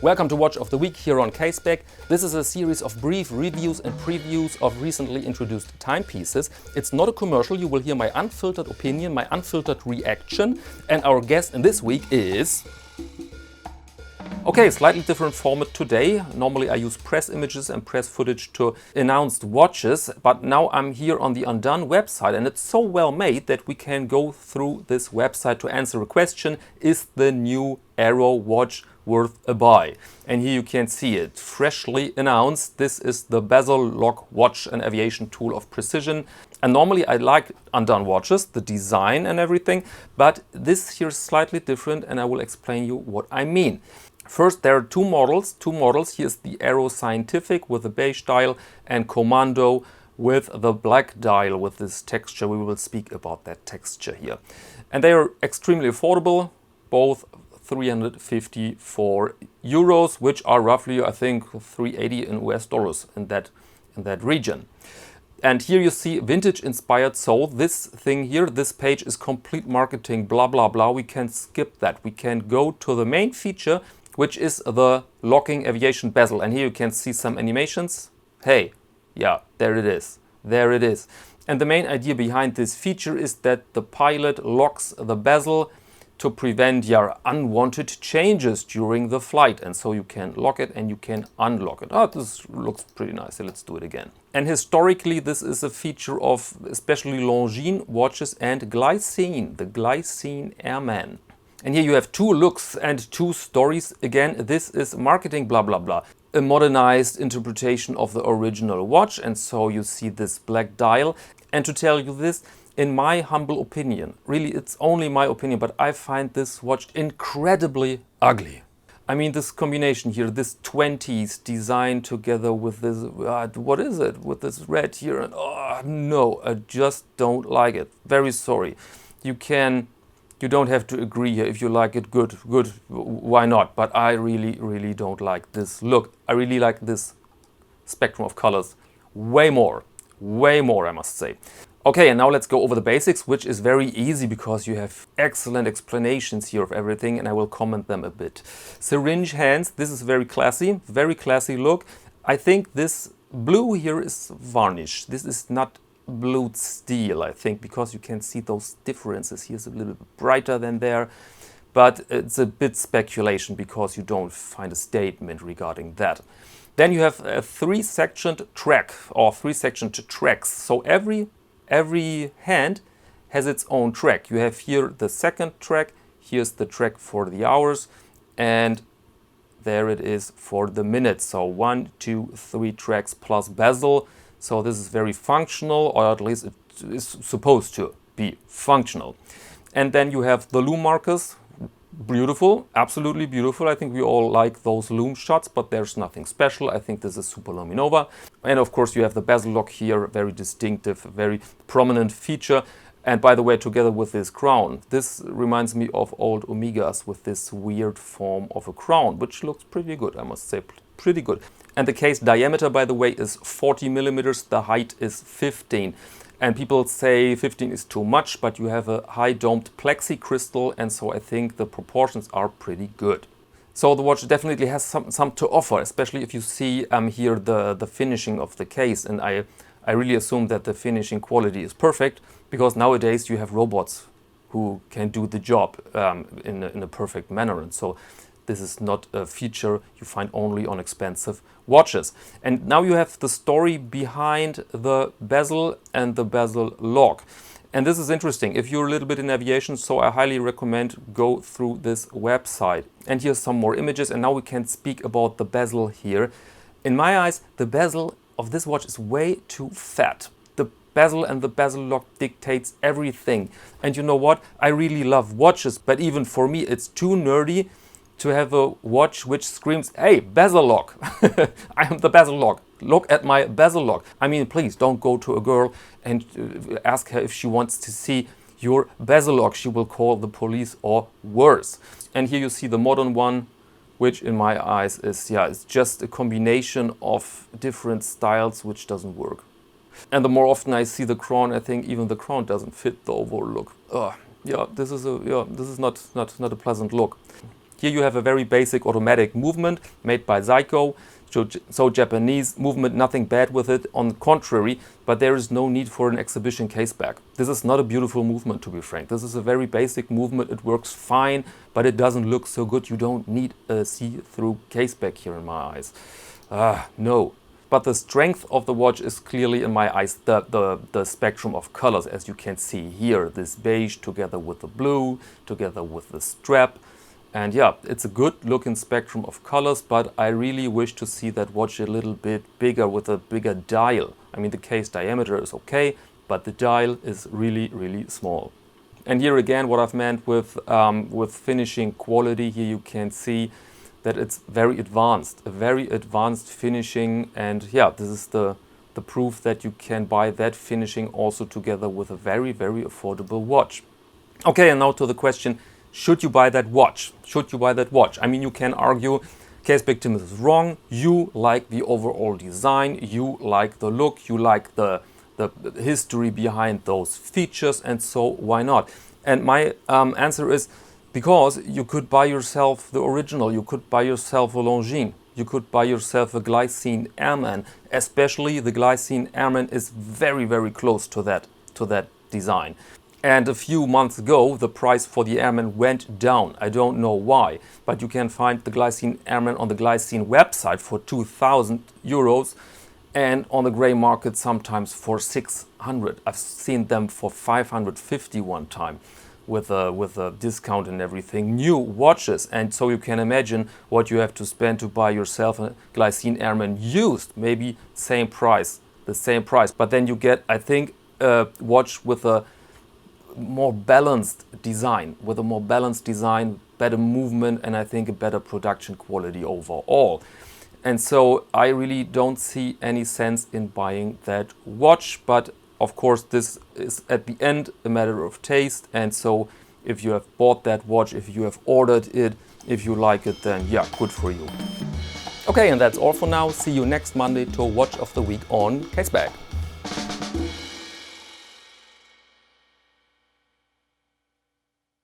Welcome to Watch of the Week here on Caseback. This is a series of brief reviews and previews of recently introduced timepieces. It's not a commercial, you will hear my unfiltered opinion, my unfiltered reaction, and our guest in this week is... Okay, slightly different format today. Normally I use press images and press footage to announce watches, but now I'm here on the Undone website and it's so well made that we can go through this website to answer a question: is the new Aero watch worth a buy? And here you can see it, freshly announced. This is the Bezel lock watch, an aviation tool of precision. And normally I like Undone watches, the design and everything, but this here is slightly different and I will explain you what I mean. First, there are two models. Here's the Aero Scientific with the beige dial and Commando with the black dial with this texture. We will speak about that texture here. And they are extremely affordable, both 354 euros, which are roughly, I think, 380 in US dollars in that region. And here you see vintage inspired. So this thing here, this page is complete marketing, blah, blah, blah. We can skip that. We can go to the main feature, which is the locking aviation bezel. And here you can see some animations. Hey, yeah, there it is. There it is. And the main idea behind this feature is that the pilot locks the bezel to prevent unwanted changes during the flight. And so you can lock it and you can unlock it. Oh, this looks pretty nice. So let's do it again. And historically, this is a feature of especially Longines watches and Glycine, the Glycine Airman. And here you have two looks and two stories. Again, this is marketing, blah, blah, blah. A modernized interpretation of the original watch. And so you see this black dial. And to tell you this, in my humble opinion, really it's only my opinion, but I find this watch incredibly ugly. I mean, this combination here, this 20s design together with this, what is it? With this red here. And oh, no, I just don't like it. Very sorry. You don't have to agree here. If you like it, good, why not? But I really don't like this look. I really like this spectrum of colors way more, I must say. Okay, and now let's go over the basics, which is very easy because you have excellent explanations here of everything and I will comment them a bit. Syringe hands, this is very classy look. I think this blue here is varnish. This is not blued steel, I think, because you can see those differences. Here's a little bit brighter than there, but it's a bit speculation because you don't find a statement regarding that. Then you have a three-sectioned track or three-sectioned tracks. So every hand has its own track. You have here the second track, here's the track for the hours, and there it is for the minutes. So 1, 2, 3 tracks plus bezel. So this is very functional, or at least it is supposed to be functional. And then you have the loom markers. Beautiful, absolutely beautiful. I think we all like those loom shots, but there's nothing special. I think this is super luminova. And of course you have the bezel lock here, very distinctive, very prominent feature. And by the way, together with this crown, this reminds me of old Omegas with this weird form of a crown, which looks pretty good, I must say, pretty good. And the case diameter, by the way, is 40 millimeters. The height is 15. And people say 15 is too much, but you have a high domed plexi crystal, and so I think the proportions are pretty good. So the watch definitely has some to offer, especially if you see here the finishing of the case. And I really assume that the finishing quality is perfect, because nowadays you have robots who can do the job in a perfect manner. And so this is not a feature you find only on expensive watches. And now you have the story behind the bezel and the bezel lock. And this is interesting if you're a little bit in aviation, so I highly recommend go through this website. And here's some more images, and now we can speak about the bezel here. In my eyes, the bezel of this watch is way too fat. The bezel and the bezel lock dictates everything. And you know what? I really love watches, but even for me, it's too nerdy to have a watch which screams, hey, bezel lock. I am the bezel lock. Look at my bezel lock. I mean, please don't go to a girl and ask her if she wants to see your bezel lock. She will call the police or worse. And here you see the modern one, which in my eyes is, it's just a combination of different styles which doesn't work. And the more often I see the crown, I think even the crown doesn't fit the overall look. This is not a pleasant look. Here you have a very basic automatic movement made by Seiko. So Japanese movement, nothing bad with it, on the contrary, but there is no need for an exhibition Caseback. This is not a beautiful movement, to be frank. This is a very basic movement. It works fine, but it doesn't look so good. You don't need a see-through Caseback here in my eyes. No. But the strength of the watch is clearly, in my eyes, the spectrum of colors, as you can see here. This beige together with the blue, together with the strap. And yeah, it's a good looking spectrum of colors, but I really wish to see that watch a little bit bigger with a bigger dial. I mean, the case diameter is okay, but the dial is really, really small. And here again, what I've meant with finishing quality, here you can see that it's very advanced, a very advanced finishing. And yeah, this is the proof that you can buy that finishing also together with a very, very affordable watch. Okay, and now to the question, should you buy that watch? Should you buy that watch? I mean, you can argue Caseback Tim is wrong. You like the overall design, you like the look, you like the history behind those features, and so why not? And my answer is because you could buy yourself the original, you could buy yourself a Longines, you could buy yourself a Glycine Airman. Especially the Glycine Airman is very, very close to that design. And a few months ago, the price for the Airman went down. I don't know why, but you can find the Glycine Airman on the Glycine website for 2,000 euros and on the grey market sometimes for 600. I've seen them for 550 one time with a discount and everything. New watches, and so you can imagine what you have to spend to buy yourself a Glycine Airman used. Maybe the same price, but then you get, I think, a watch with a more balanced design, better movement, and I think a better production quality overall. And so I really don't see any sense in buying that watch, but of course this is at the end a matter of taste. And so if you have bought that watch, if you have ordered it, if you like it, then yeah, good for you. Okay, and that's all for now. See you next Monday to Watch of the Week on Caseback.